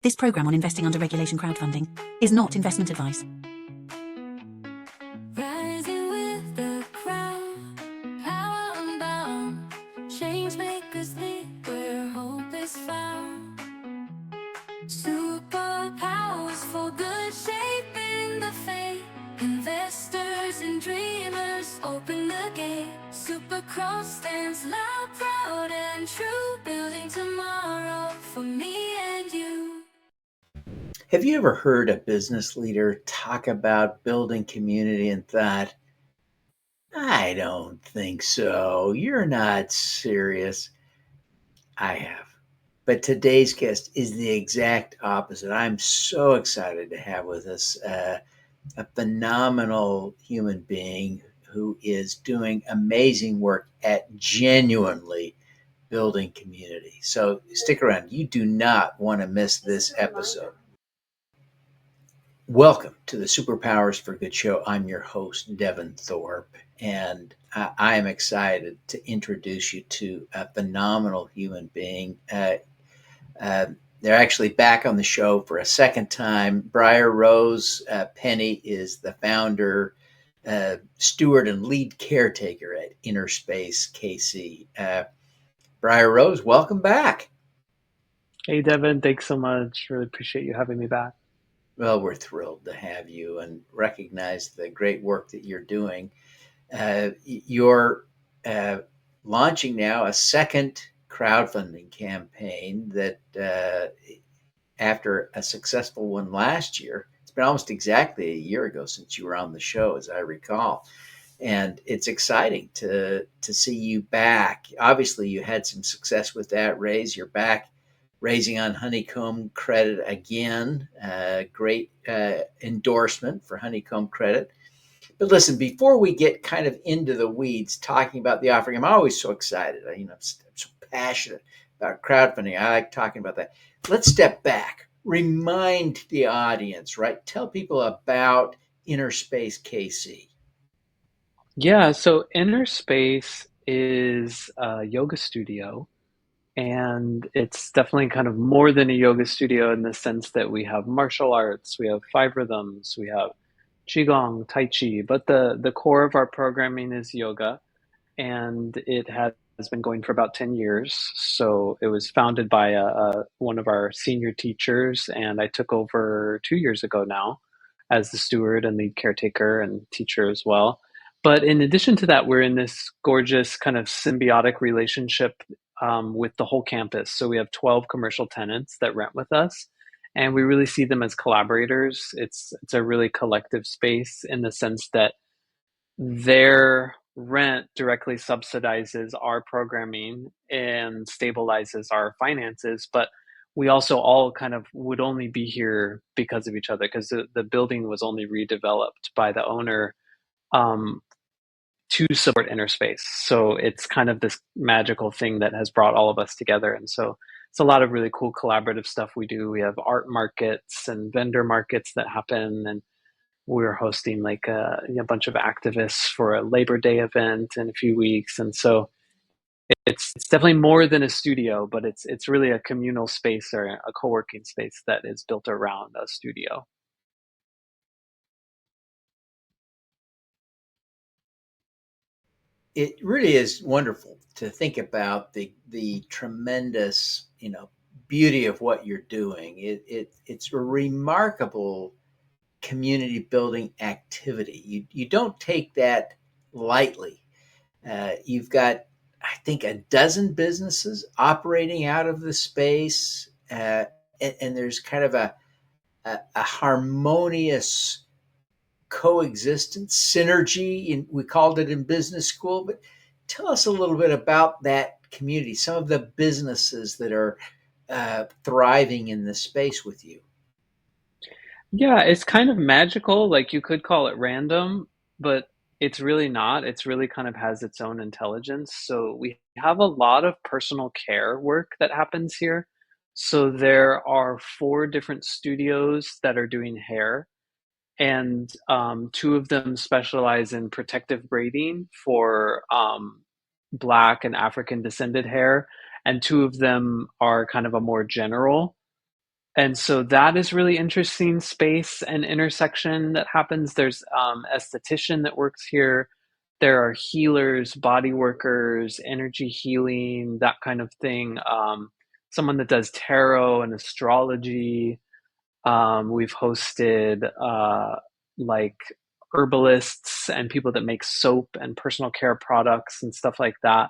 This program on investing under regulation crowdfunding is not investment advice. Rising with the crowd, power unbound, change makers lead where hope is found. Superpowers for good, shaping the fate. Investors and dreamers open the gate. Super Cross stands loud, proud and true, building tomorrow for me and you. Have you ever heard a business leader talk about building community and thought, I don't think so. You're not serious. I have. But today's guest is the exact opposite. I'm so excited to have with us a phenomenal human being who is doing amazing work at genuinely building community. So stick around. You do not want to miss this episode. Welcome to the Superpowers for Good show. I'm your host, Devin Thorpe, and I am excited to introduce you to a phenomenal human being. They're actually back on the show for a second time. Briar Rose Penney is the founder, steward, and lead caretaker at Inner Space KC. Briar Rose, welcome back. Hey, Devin, thanks so much. Really appreciate you having me back. Well, we're thrilled to have you and recognize the great work that you're doing. You're launching now a second crowdfunding campaign that after a successful one last year, it's been almost exactly a year ago since you were on the show, as I recall. And it's exciting to see you back. Obviously, you had some success with that raise. You're back raising on Honeycomb Credit again. Great endorsement for Honeycomb Credit. But listen, before we get kind of into the weeds talking about the offering, I'm always so excited. I'm so passionate about crowdfunding. I like talking about that. Let's step back. Remind the audience, right? Tell people about Inner Space KC. Yeah, so Inner Space is a yoga studio, and it's definitely kind of more than a yoga studio in the sense that we have martial arts, we have five rhythms, we have Qigong, Tai Chi, but the core of our programming is yoga, and it has been going for about 10 years. So it was founded by one of our senior teachers, and I took over 2 years ago now as the steward and lead caretaker and teacher as well. But in addition to that, we're in this gorgeous kind of symbiotic relationship with the whole campus. So we have 12 commercial tenants that rent with us, and we really see them as collaborators. It's a really collective space in the sense that their rent directly subsidizes our programming and stabilizes our finances, but we also all kind of would only be here because of each other, because the building was only redeveloped by the owner um, to support Inner Space. So it's kind of this magical thing that has brought all of us together. And so it's a lot of really cool collaborative stuff we do. We have art markets and vendor markets that happen, and we're hosting like a bunch of activists for a Labor Day event in a few weeks. And so it's definitely more than a studio, but it's really a communal space or a co-working space that is built around a studio. It really is wonderful to think about the tremendous, beauty of what you're doing. It's a remarkable community building activity. You don't take that lightly. You've got, I think, a dozen businesses operating out of the space, and there's kind of a harmonious coexistence, synergy. We called it in business school. But tell us a little bit about that community, some of the businesses that are thriving in this space with you. Yeah, it's kind of magical. Like you could call it random, but it's really not. It's really kind of has its own intelligence. So we have a lot of personal care work that happens here. So there are four different studios that are doing hair, and two of them specialize in protective braiding for Black and African descended hair, and two of them are kind of a more general And so that is really interesting space and intersection that happens. There's esthetician that works here. There are healers, body workers, energy healing, that kind of thing. Someone that does tarot and astrology. We've hosted like herbalists and people that make soap and personal care products and stuff like that.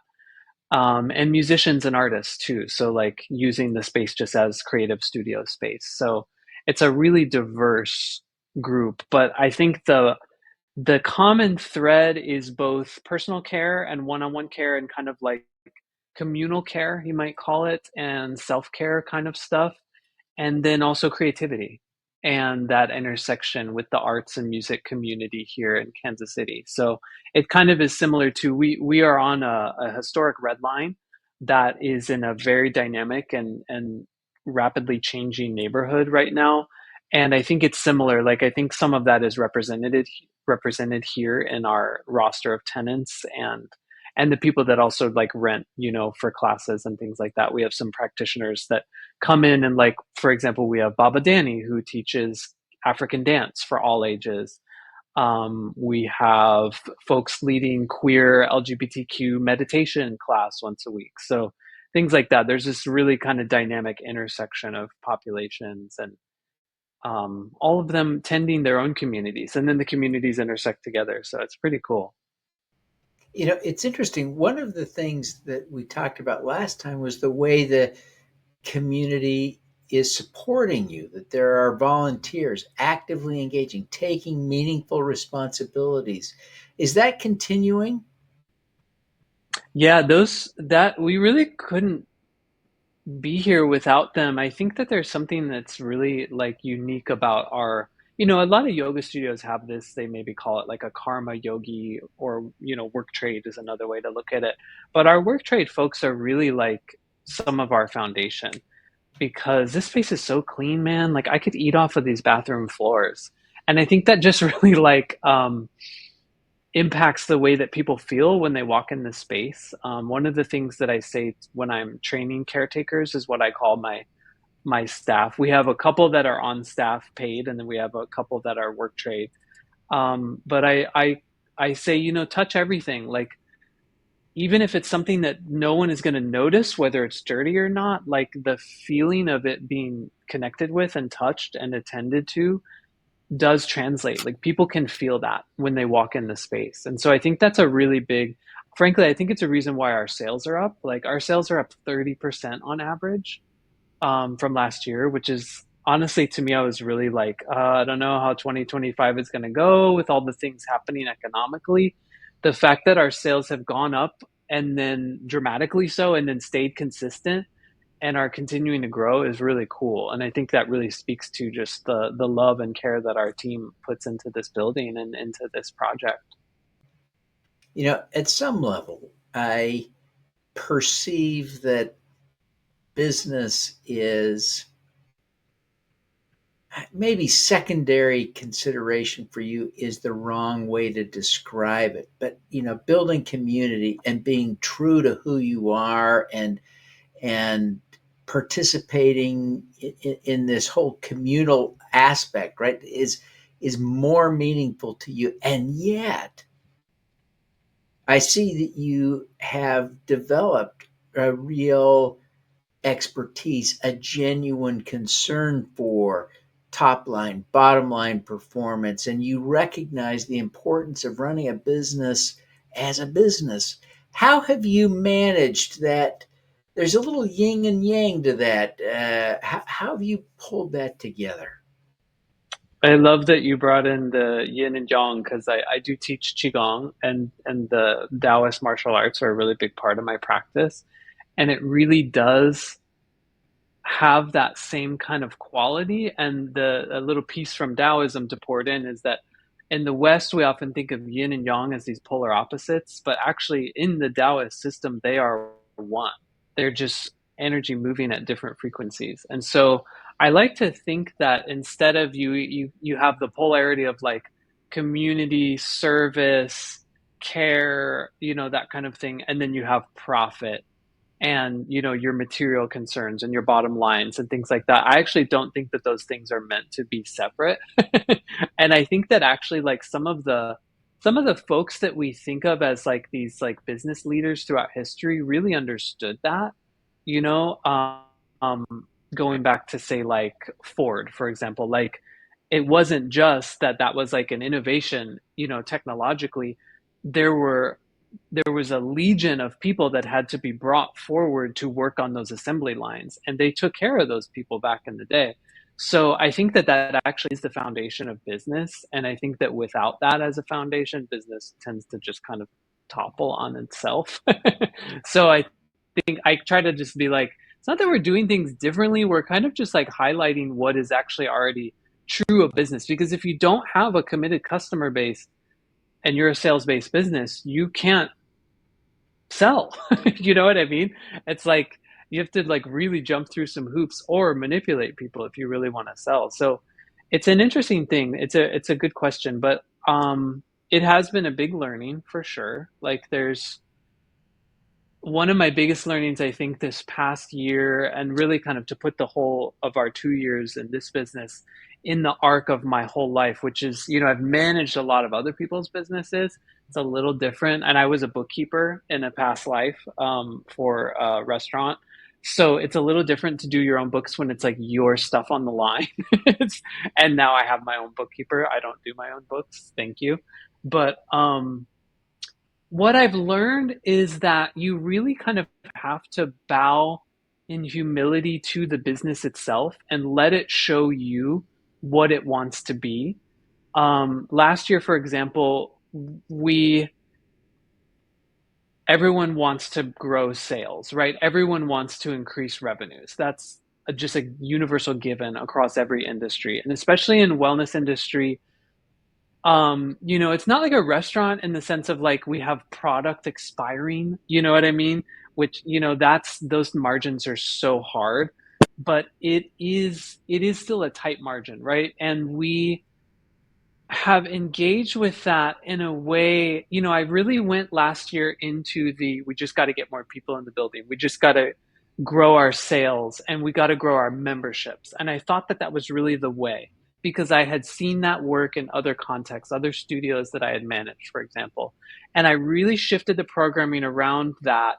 And musicians and artists too. So like using the space just as creative studio space. So it's a really diverse group. But I think the common thread is both personal care and one-on-one care and kind of like communal care, you might call it, and self-care kind of stuff, and then also creativity and that intersection with the arts and music community here in Kansas City. So it kind of is similar to we are on a historic red line that is in a very dynamic and rapidly changing neighborhood right now. And I think it's similar. Like I think some of that is represented here in our roster of tenants and the people that also like rent, for classes and things like that. We have some practitioners that come in and like, for example, we have Baba Danny who teaches African dance for all ages. We have folks leading queer LGBTQ meditation class once a week. So things like that. There's this really kind of dynamic intersection of populations and all of them tending their own communities, and then the communities intersect together. So it's pretty cool. It's interesting. One of the things that we talked about last time was the way the community is supporting you, that there are volunteers actively engaging, taking meaningful responsibilities. Is that continuing? Yeah, those that we really couldn't be here without them. I think that there's something that's really like unique about a lot of yoga studios have this, they maybe call it like a karma yogi or, work trade is another way to look at it. But our work trade folks are really like some of our foundation because this space is so clean, man. Like I could eat off of these bathroom floors. And I think that just really like impacts the way that people feel when they walk in the space. One of the things that I say when I'm training caretakers is what I call my staff. We have a couple that are on staff paid, and then we have a couple that are work trade. But I say, touch everything. Like even if it's something that no one is going to notice, whether it's dirty or not, like the feeling of it being connected with and touched and attended to does translate. Like people can feel that when they walk in the space. And so I think that's a really big, frankly, I think it's a reason why our sales are up. Like our sales are up 30% on average from last year, which is honestly to me, I was really like, I don't know how 2025 is going to go with all the things happening economically. The fact that our sales have gone up and then dramatically so, and then stayed consistent and are continuing to grow is really cool. And I think that really speaks to just the love and care that our team puts into this building and into this project. At some level, I perceive that business is maybe secondary consideration for you is the wrong way to describe it. But, building community and being true to who you are and participating in this whole communal aspect, right, is more meaningful to you. And yet, I see that you have developed a real expertise, a genuine concern for top line, bottom line performance, and you recognize the importance of running a business as a business. How have you managed that? There's a little yin and yang to that. How have you pulled that together? I love that you brought in the yin and yang because I do teach qigong and the Taoist martial arts are a really big part of my practice. And it really does have that same kind of quality. And a little piece from Taoism to pour it in is that in the West, we often think of yin and yang as these polar opposites, but actually in the Taoist system, they are one. They're just energy moving at different frequencies. And so I like to think that instead of you have the polarity of like community service, care, that kind of thing, and then you have profit and your material concerns and your bottom lines and things like that. I actually don't think that those things are meant to be separate. And I think that actually, like, some of the folks that we think of as like these like business leaders throughout history really understood that, you know um going back to, say, like Ford, for example. Like, it wasn't just that that was like an innovation, technologically. There were there was a legion of people that had to be brought forward to work on those assembly lines, and they took care of those people back in the day. So I think that that actually is the foundation of business, and I think that without that as a foundation, business tends to just kind of topple on itself. So I think I try to just be like, it's not that we're doing things differently, we're kind of just like highlighting what is actually already true of business. Because if you don't have a committed customer base and you're a sales-based business, you can't sell. You know what I mean? It's like you have to like really jump through some hoops or manipulate people if you really want to sell. So it's an interesting thing. It's a good question, but it has been a big learning for sure. Like, there's one of my biggest learnings, I think, this past year, and really kind of to put the whole of our 2 years in this business in the arc of my whole life, which is, I've managed a lot of other people's businesses. It's a little different. And I was a bookkeeper in a past life, for a restaurant. So it's a little different to do your own books when it's like your stuff on the line. And now I have my own bookkeeper. I don't do my own books. Thank you. But what I've learned is that you really kind of have to bow in humility to the business itself and let it show you what it wants to be. Last year, for example, we everyone wants to grow sales, right? Everyone wants to increase revenues. That's just a universal given across every industry, and especially in wellness industry. It's not like a restaurant in the sense of like we have product expiring, you know what I mean? Which, that's those margins are so hard, but it is still a tight margin, right? And we have engaged with that in a way. I really went last year into we just got to get more people in the building. We just got to grow our sales and we got to grow our memberships. And I thought that that was really the way, because I had seen that work in other contexts, other studios that I had managed, for example. And I really shifted the programming around that,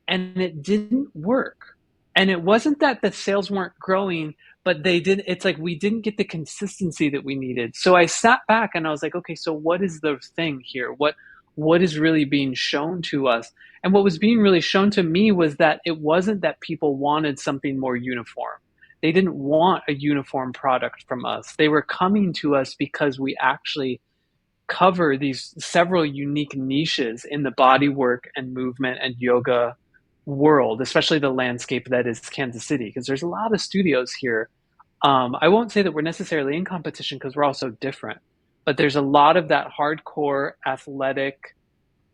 and it didn't work. And it wasn't that the sales weren't growing, but it's like we didn't get the consistency that we needed. So I sat back and I was like, okay, so what is the thing here? What is really being shown to us? And what was being really shown to me was that it wasn't that people wanted something more uniform. They didn't want a uniform product from us. They were coming to us because we actually cover these several unique niches in the body work and movement and yoga world, especially the landscape that is Kansas City, because there's a lot of studios here. I won't say that we're necessarily in competition because we're all so different, but there's a lot of that hardcore athletic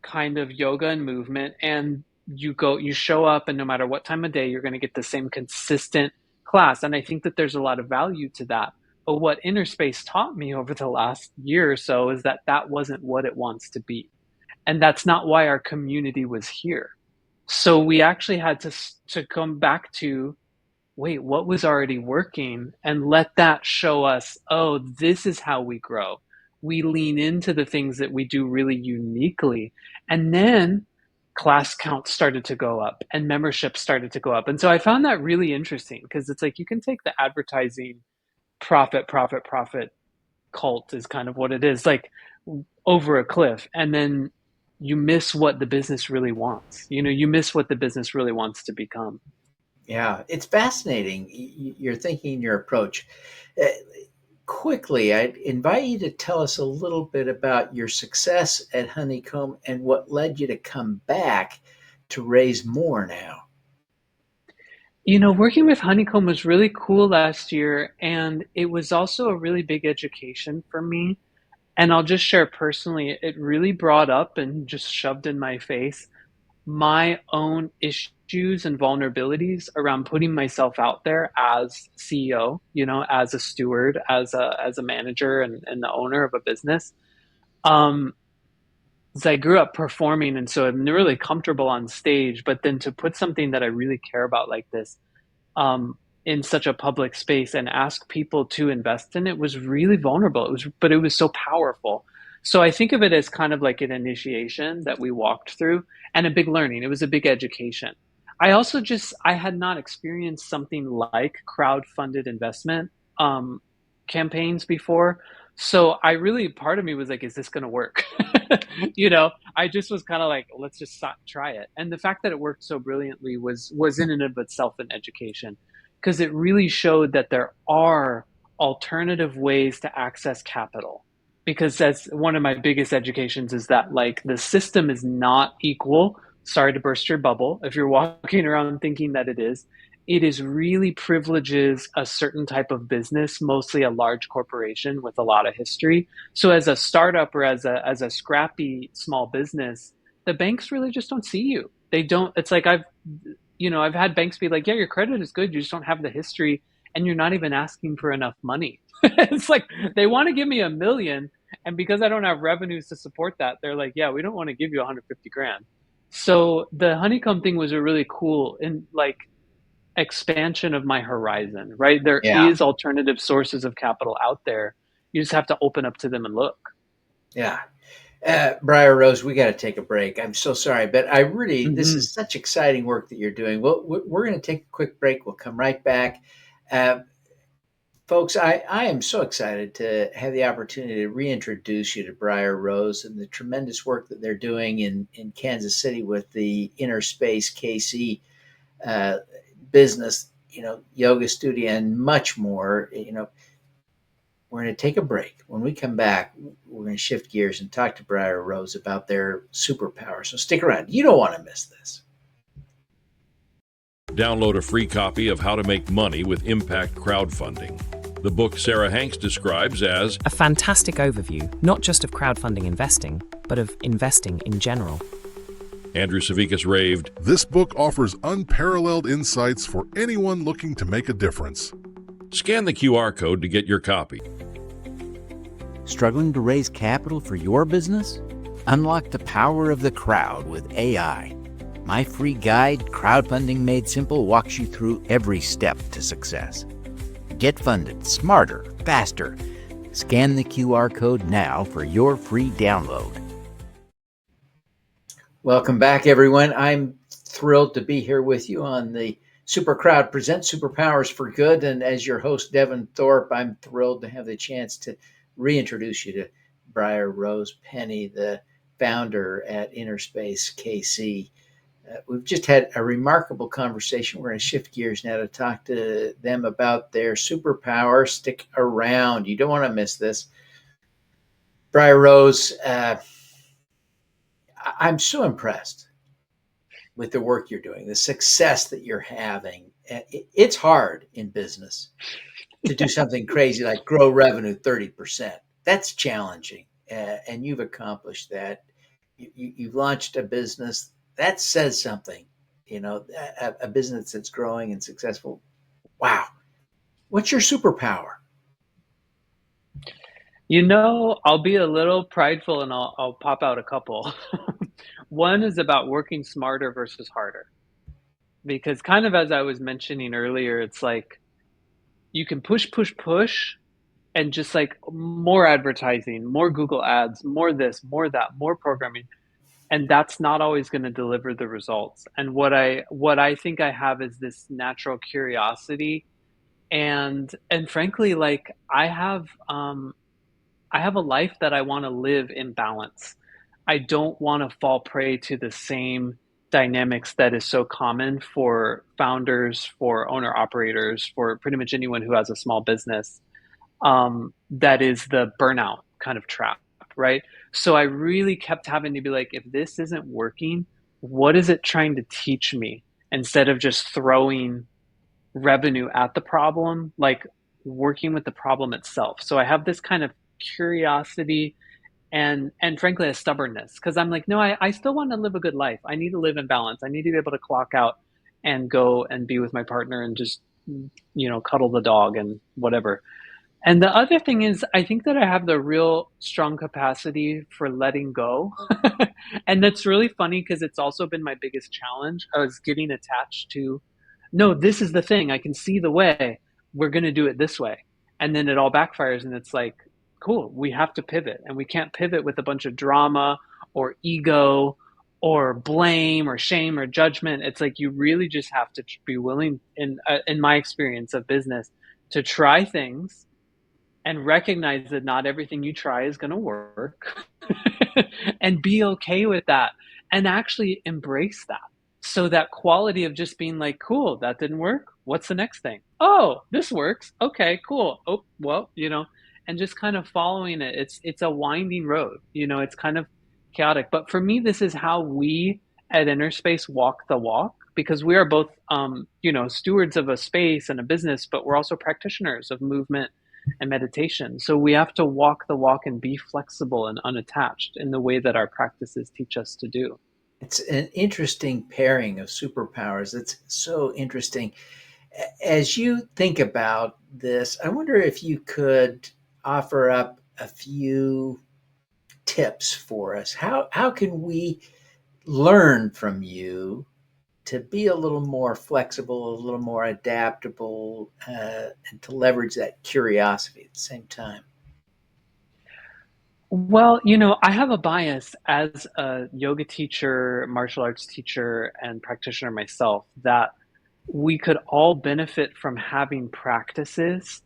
kind of yoga and movement. And you show up, and no matter what time of day, you're going to get the same consistent class. And I think that there's a lot of value to that. But what Inner Space taught me over the last year or so is that that wasn't what it wants to be. And that's not why our community was here. So we actually had to come back to, wait, what was already working, and let that show us, oh, this is how we grow. We lean into the things that we do really uniquely. And then class counts started to go up and membership started to go up. And so I found that really interesting, because it's like you can take the advertising profit cult is kind of what it is, like over a cliff, and then you miss what the business really wants. You miss what the business really wants to become. Yeah, it's fascinating. Your thinking, your approach. Uh, Quickly, I'd invite you to tell us a little bit about your success at Honeycomb and what led you to come back to raise more now. Working with Honeycomb was really cool last year, and it was also a really big education for me. And I'll just share personally, it really brought up and just shoved in my face my own issues and vulnerabilities around putting myself out there as CEO, as a steward, as a manager and the owner of a business. Um, So I grew up performing, and so I'm really comfortable on stage, but then to put something that I really care about like this um, in such a public space and ask people to invest in it was really vulnerable. But it was so powerful. So I think of it as kind of like an initiation that we walked through and a big learning. It was a big education. I had not experienced something like crowd-funded investment um, campaigns before. So I really, part of me was like, is this going to work? I just was kind of like, let's just try it. And the fact that it worked so brilliantly was in and of itself an education, because it really showed that there are alternative ways to access capital. Because that's one of my biggest educations, is that like the system is not equal. Sorry to burst your bubble if you're walking around thinking that it is really privileges a certain type of business, mostly a large corporation with a lot of history. So as a startup or as a scrappy small business, the banks really just don't see you. They don't. It's like I've had banks be like, yeah, your credit is good, you just don't have the history, and you're not even asking for enough money. It's like they want to give me 1 million, and because I don't have revenues to support that, they're like, yeah, we don't want to give you 150 grand. So the honeycomb thing was a really cool and like expansion of my horizon, right? There Yeah. is alternative sources of capital out there. You just have to open up to them and look. Yeah. Briar Rose, we got to take a break. I'm so sorry, but this Mm-hmm. is such exciting work that you're doing. Well, we're going to take a quick break. We'll come right back. Uh, Folks, I am so excited to have the opportunity to reintroduce you to Briar Rose and the tremendous work that they're doing in Kansas City with the Inner Space KC uh, business, yoga studio, and much more. We're going to take a break. When we come back, we're going to shift gears and talk to Briar Rose about their superpower. So stick around. You don't want to miss this. Download a free copy of How to Make Money with Impact Crowdfunding. The book Sarah Hanks describes as a fantastic overview, not just of crowdfunding investing, but of investing in general. Andrew Savickas raved, "This book offers unparalleled insights for anyone looking to make a difference." Scan the QR code to get your copy. Struggling to raise capital for your business? Unlock the power of the crowd with AI. My free guide, Crowdfunding Made Simple, walks you through every step to success. Get funded smarter, faster. Scan the QR code now for your free download. Welcome back, everyone. I'm thrilled to be here with you on the Super Crowd Presents Superpowers for Good. And as your host, Devin Thorpe, I'm thrilled to have the chance to reintroduce you to Briar Rose Penney, the founder at Inner Space KC. We've just had a remarkable conversation. We're going to shift gears now to talk to them about their superpower. Stick around. You don't want to miss this. Briar Rose, I'm so impressed with the work you're doing, the success that you're having. It's hard in business to do something crazy like grow revenue 30%. That's challenging, and you've accomplished that. You've launched a business that says something, a business that's growing and successful. Wow. What's your superpower? I'll be a little prideful and I'll pop out a couple. One is about working smarter versus harder. Because kind of as I was mentioning earlier, it's like you can push, push, push, and just like more advertising, more Google ads, more this, more that, more programming. And that's not always going to deliver the results. And what I think I have is this natural curiosity and frankly, like I have a life that I want to live in balance. I don't want to fall prey to the same dynamics that is so common for founders, for owner operators, for pretty much anyone who has a small business. That is the burnout kind of trap, right? So I really kept having to be like, if this isn't working, what is it trying to teach me? Instead of just throwing revenue at the problem, like working with the problem itself. So I have this kind of curiosity and frankly a stubbornness, because I'm like, no, I still want to live a good life. I need to live in balance. I need to be able to clock out and go and be with my partner and just cuddle the dog and whatever. And the other thing is, I think that I have the real strong capacity for letting go. And that's really funny because it's also been my biggest challenge. I was getting attached to, no, this is the thing. I can see the way. We're going to do it this way. And then it all backfires. And it's like, cool, we have to pivot. And we can't pivot with a bunch of drama or ego or blame or shame or judgment. It's like you really just have to be willing, in my experience of business, to try things and recognize that not everything you try is going to work and be okay with that and actually embrace that. So that quality of just being like, cool, that didn't work. What's the next thing? Oh, this works. Okay, cool. Oh, well, and just kind of following it. It's a winding road, it's kind of chaotic. But for me, this is how we at Inner Space walk the walk, because we are both, stewards of a space and a business, but we're also practitioners of movement and meditation. So we have to walk the walk and be flexible and unattached in the way that our practices teach us to do. It's an interesting pairing of superpowers. It's so interesting. As you think about this, I wonder if you could offer up a few tips for us. How can we learn from you to be a little more flexible, a little more adaptable, and to leverage that curiosity at the same time? Well, I have a bias as a yoga teacher, martial arts teacher, and practitioner myself that we could all benefit from having practices.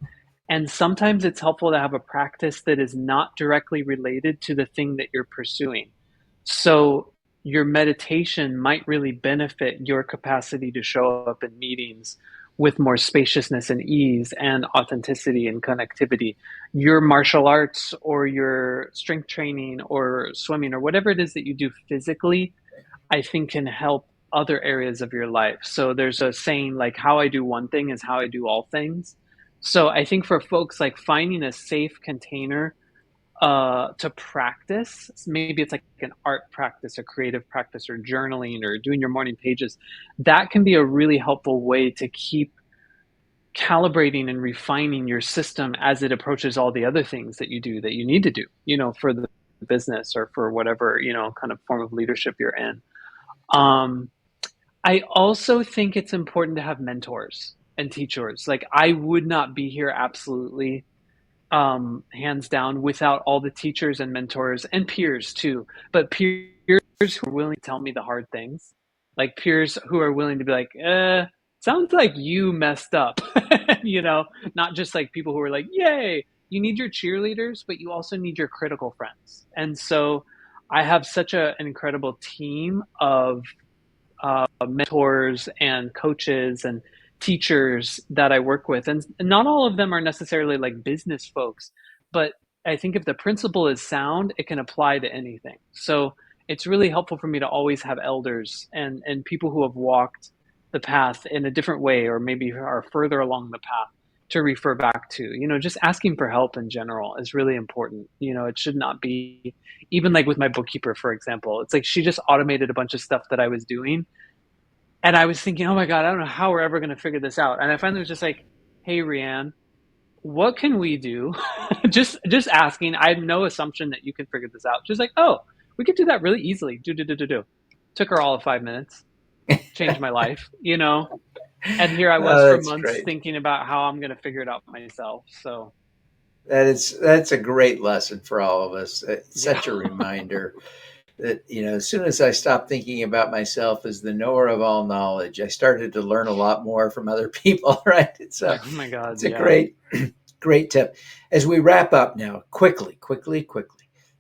And sometimes it's helpful to have a practice that is not directly related to the thing that you're pursuing. So your meditation might really benefit your capacity to show up in meetings with more spaciousness and ease and authenticity and connectivity. Your martial arts or your strength training or swimming or whatever it is that you do physically, I think can help other areas of your life. So there's a saying like, how I do one thing is how I do all things. So I think for folks, like finding a safe container to practice, maybe it's like an art practice, a creative practice, or journaling, or doing your morning pages, that can be a really helpful way to keep calibrating and refining your system as it approaches all the other things that you do that you need to do, for the business or for whatever, kind of form of leadership you're in. I also think it's important to have mentors and teachers. Like I would not be here absolutely, hands down, without all the teachers and mentors and peers too, but peers who are willing to tell me the hard things, like peers who are willing to be like, sounds like you messed up, not just like people who are like, yay. You need your cheerleaders, but you also need your critical friends. And so I have such an incredible team of mentors and coaches and teachers that I work with. And not all of them are necessarily like business folks, but I think if the principle is sound, it can apply to anything. So it's really helpful for me to always have elders and people who have walked the path in a different way, or maybe are further along the path, to refer back to. Just asking for help in general is really important. It should not be, even like with my bookkeeper, for example, it's like she just automated a bunch of stuff that I was doing. And I was thinking, oh my God, I don't know how we're ever going to figure this out. And I finally was just like, hey, Rianne, what can we do? just asking. I have no assumption that you can figure this out. She's like, oh, we could do that really easily. Do. Took her all of 5 minutes. Changed my life, And here I was for months great. Thinking about how I'm going to figure it out myself. So that's a great lesson for all of us. It's such a reminder that, as soon as I stopped thinking about myself as the knower of all knowledge, I started to learn a lot more from other people, right? Oh my God, it's a great tip. As we wrap up now, quickly,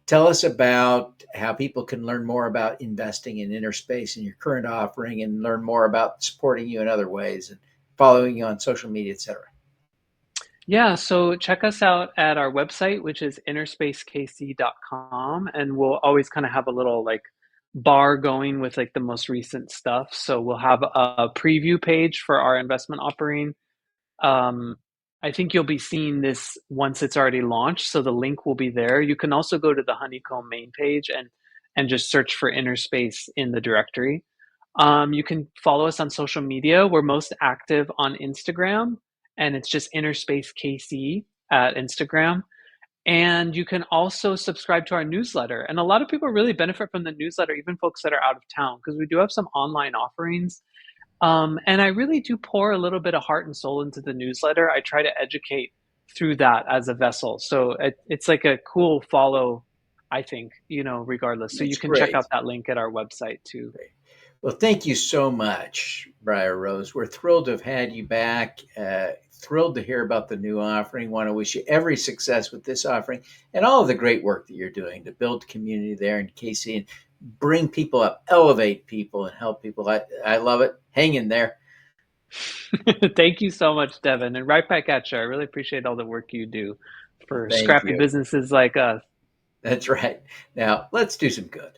tell us about how people can learn more about investing in Inner Space and your current offering, and learn more about supporting you in other ways and following you on social media, et cetera. Yeah, so check us out at our website, which is innerspacekc.com. And we'll always kind of have a little like bar going with like the most recent stuff. So we'll have a preview page for our investment offering. I think you'll be seeing this once it's already launched. So the link will be there. You can also go to the Honeycomb main page and just search for Inner Space in the directory. You can follow us on social media. We're most active on Instagram, and it's just Inner Space KC. at Instagram. And you can also subscribe to our newsletter. And a lot of people really benefit from the newsletter, even folks that are out of town, because we do have some online offerings. And I really do pour a little bit of heart and soul into the newsletter. I try to educate through that as a vessel. So it's like a cool follow, I think, regardless. So you That's can check great. out that link at our website too. Great. Well, thank you so much, Briar Rose. We're thrilled to have had you back. Thrilled to hear about the new offering. Want to wish you every success with this offering and all of the great work that you're doing to build community there in KC and bring people up, elevate people, and help people. I love it. Hang in there. Thank you so much, Devin. And right back at you. I really appreciate all the work you do for Thank scrappy you. businesses like us. That's right. Now, let's do some good.